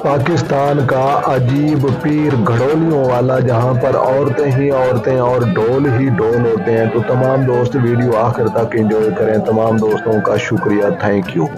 पाकिस्तान का अजीब पीर घड़ोलियों वाला, जहां पर औरतें ही औरतें और ढोल ही ढोल होते हैं। तो तमाम दोस्त वीडियो आखिर तक एंजॉय करें। तमाम दोस्तों का शुक्रिया, थैंक यू।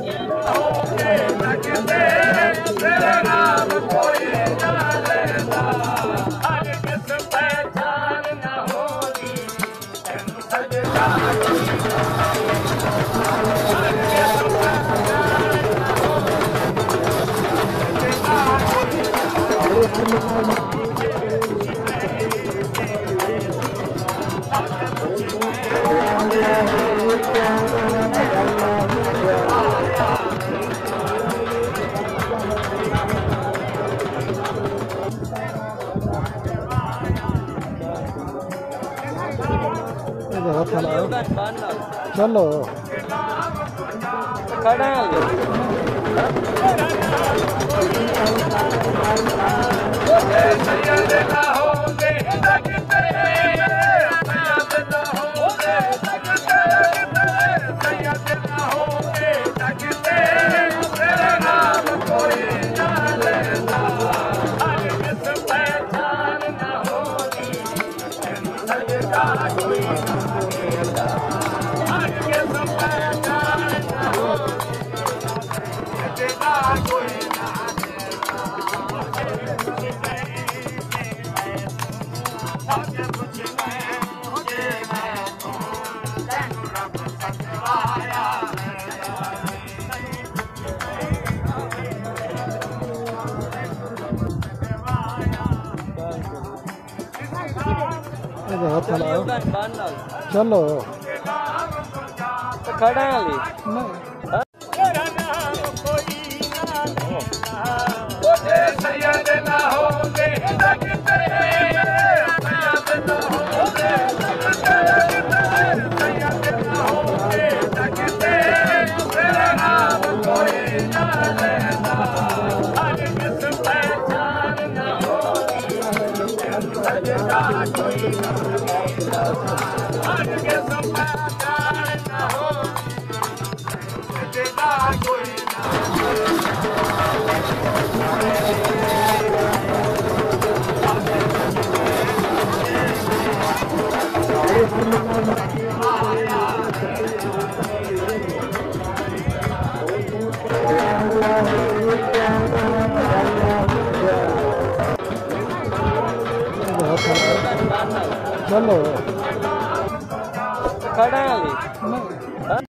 चलो खड़ा चलो खड़ा चलो खड़ा